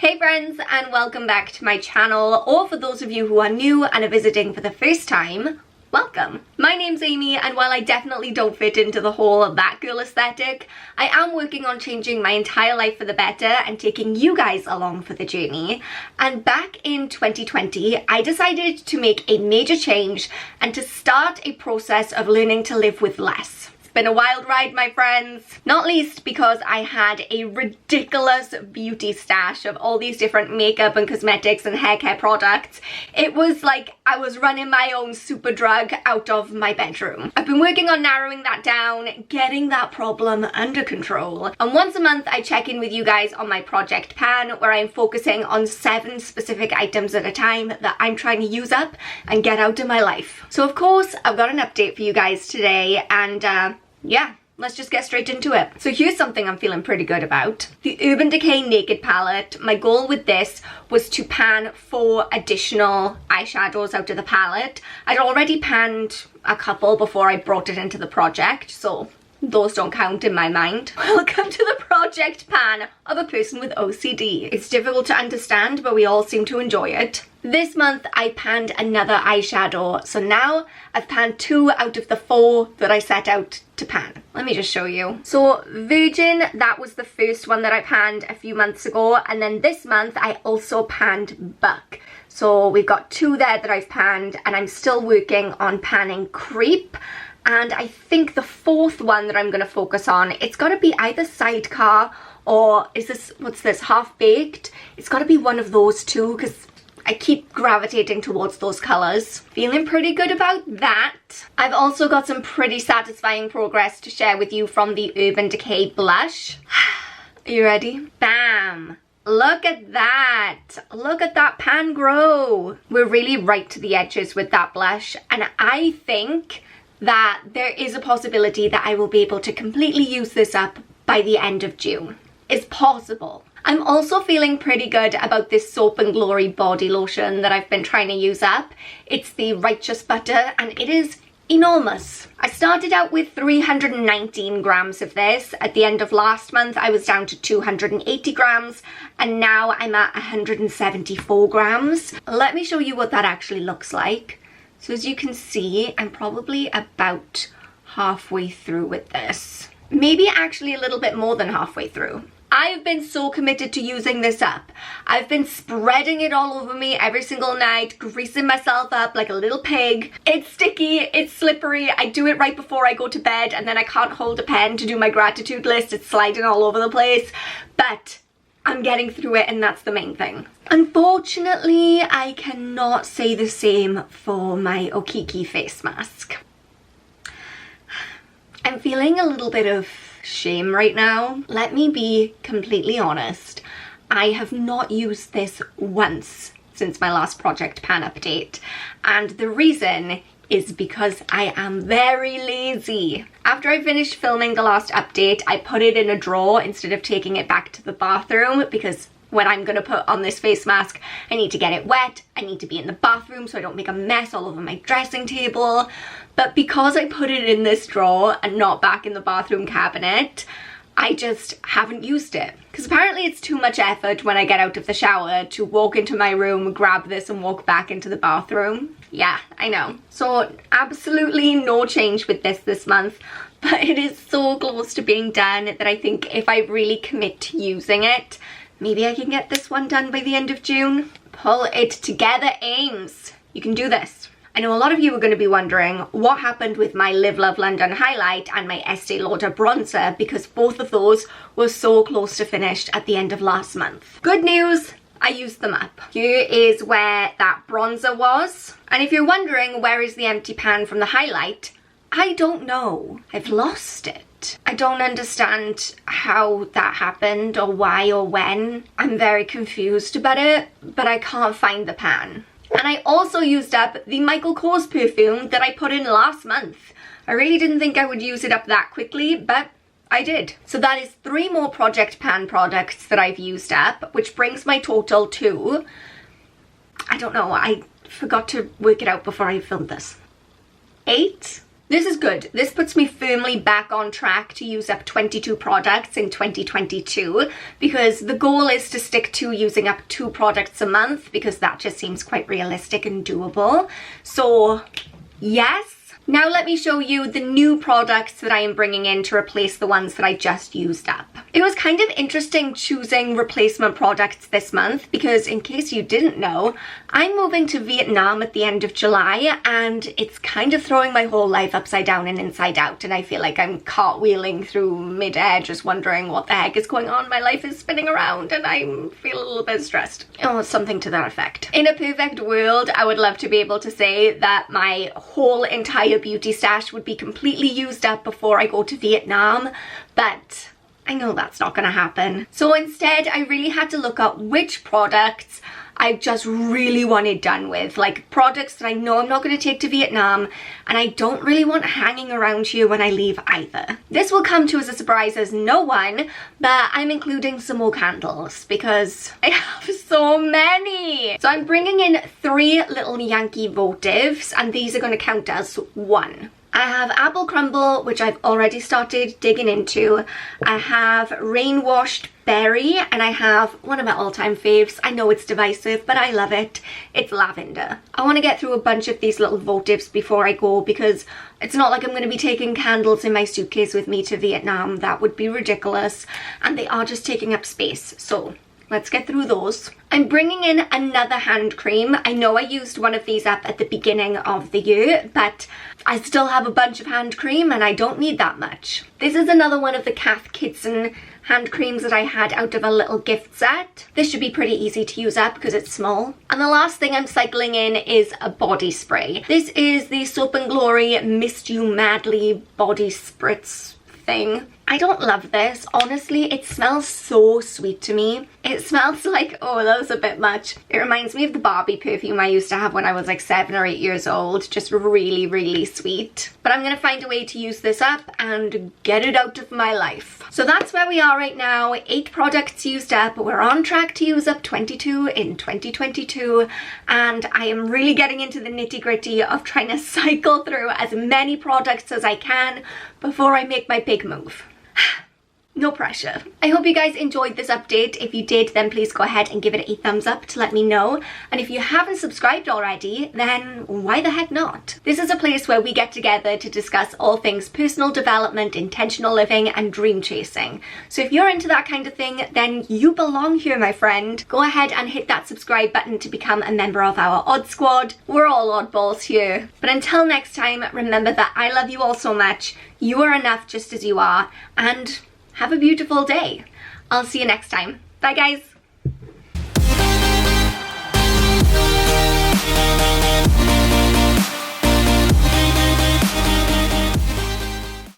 Hey friends, and welcome back to my channel, or for those of you who are new and are visiting for the first time, welcome. My name's Amy, and while I definitely don't fit into the whole that girl aesthetic, I am working on changing my entire life for the better and taking you guys along for the journey. And back in 2020, I decided to make a major change and to start a process of learning to live with less. Been a wild ride, my friends. Not least because I had a ridiculous beauty stash of all these different makeup and cosmetics and hair care products. It was like I was running my own super drug out of my bedroom. I've been working on narrowing that down, getting that problem under control. And once a month I check in with you guys on my project pan, where I'm focusing on 7 specific items at a time that I'm trying to use up and get out of my life. So of course I've got an update for you guys today, and yeah, let's just get straight into it. So here's something I'm feeling pretty good about. The Urban Decay Naked palette. My goal with this was to pan 4 additional eyeshadows out of the palette. I'd already panned a couple before I brought it into the project, so those don't count in my mind. Welcome to the project pan of a person with OCD. It's difficult to understand, but we all seem to enjoy it. This month I panned another eyeshadow, so now I've panned 2 out of the 4 that I set out to pan. Let me just show you. So Virgin, that was the first one that I panned a few months ago, and then this month I also panned Buck. So we've got 2 there that I've panned, and I'm still working on panning Creep. And I think the 4th one that I'm going to focus on, it's got to be either Sidecar or is this, what's this, Half Baked? It's got to be one of those two, because I keep gravitating towards those colours. Feeling pretty good about that. I've also got some pretty satisfying progress to share with you from the Urban Decay blush. Are you ready? Bam! Look at that! Look at that pan grow! We're really right to the edges with that blush, and I think that there is a possibility that I will be able to completely use this up by the end of June. It's possible. I'm also feeling pretty good about this Soap and Glory body lotion that I've been trying to use up. It's the Righteous Butter, and it is enormous. I started out with 319 grams of this. At the end of last month, I was down to 280 grams, and now I'm at 174 grams. Let me show you what that actually looks like. So as you can see, I'm probably about halfway through with this. Maybe actually a little bit more than halfway through. I've been so committed to using this up. I've been spreading it all over me every single night, greasing myself up like a little pig. It's sticky, it's slippery. I do it right before I go to bed, and then I can't hold a pen to do my gratitude list. It's sliding all over the place. But I'm getting through it, and that's the main thing. Unfortunately, I cannot say the same for my Okiki face mask. I'm feeling a little bit of shame right now. Let me be completely honest. I have not used this once since my last Project Pan update, and the reason is because I am very lazy. After I finished filming the last update, I put it in a drawer instead of taking it back to the bathroom, because when I'm gonna put on this face mask, I need to get it wet, I need to be in the bathroom so I don't make a mess all over my dressing table. But because I put it in this drawer and not back in the bathroom cabinet, I just haven't used it. Because apparently it's too much effort when I get out of the shower to walk into my room, grab this and walk back into the bathroom. Yeah, I know. So absolutely no change with this month, but it is so close to being done that I think if I really commit to using it, maybe I can get this one done by the end of June. Pull it together, Ames. You can do this. I know a lot of you are going to be wondering what happened with my Live Love London highlight and my Estee Lauder bronzer, because both of those were so close to finished at the end of last month. Good news, I used them up. Here is where that bronzer was. And if you're wondering where is the empty pan from the highlight, I don't know. I've lost it. I don't understand how that happened or why or when. I'm very confused about it, but I can't find the pan. And I also used up the Michael Kors perfume that I put in last month. I really didn't think I would use it up that quickly, but I did. So that is 3 more Project Pan products that I've used up, which brings my total to, I don't know, I forgot to work it out before I filmed this. 8? This is good. This puts me firmly back on track to use up 22 products in 2022, because the goal is to stick to using up 2 products a month, because that just seems quite realistic and doable. So yes. Now let me show you the new products that I am bringing in to replace the ones that I just used up. It was kind of interesting choosing replacement products this month because, in case you didn't know, I'm moving to Vietnam at the end of July, and it's kind of throwing my whole life upside down and inside out, and I feel like I'm cartwheeling through mid-air just wondering what the heck is going on. My life is spinning around and I feel a little bit stressed. Oh, something to that effect. In a perfect world, I would love to be able to say that my whole entire beauty stash would be completely used up before I go to Vietnam, but I know that's not gonna happen. So instead, I really had to look up which products I just really wanted done with, like products that I know I'm not going to take to Vietnam and I don't really want hanging around here when I leave either. This will come to as a surprise as no one, but I'm including some more candles because I have so many. So I'm bringing in 3 little Yankee votives, and these are going to count as 1. I have apple crumble, which I've already started digging into. I have rain washed berry, and I have one of my all-time faves. I know it's divisive, but I love it. It's lavender. I want to get through a bunch of these little votives before I go, because it's not like I'm going to be taking candles in my suitcase with me to Vietnam. That would be ridiculous, and they are just taking up space. So let's get through those. I'm bringing in another hand cream. I know I used one of these up at the beginning of the year, but I still have a bunch of hand cream and I don't need that much. This is another one of the Cath Kidston hand creams that I had out of a little gift set. This should be pretty easy to use up because it's small. And the last thing I'm cycling in is a body spray. This is the Soap & Glory Mist You Madly Body Spritz thing. I don't love this. Honestly, it smells so sweet to me. It smells like, oh, that was a bit much. It reminds me of the Barbie perfume I used to have when I was like 7 or 8 years old. Just really, really sweet. But I'm gonna find a way to use this up and get it out of my life. So that's where we are right now. 8 products used up. We're on track to use up 22 in 2022. And I am really getting into the nitty-gritty of trying to cycle through as many products as I can before I make my big move. No pressure. I hope you guys enjoyed this update. If you did, then please go ahead and give it a thumbs up to let me know. And if you haven't subscribed already, then why the heck not? This is a place where we get together to discuss all things personal development, intentional living, and dream chasing. So if you're into that kind of thing, then you belong here, my friend. Go ahead and hit that subscribe button to become a member of our Odd Squad. We're all oddballs here. But until next time, remember that I love you all so much. You are enough just as you are, and have a beautiful day. I'll see you next time. Bye guys.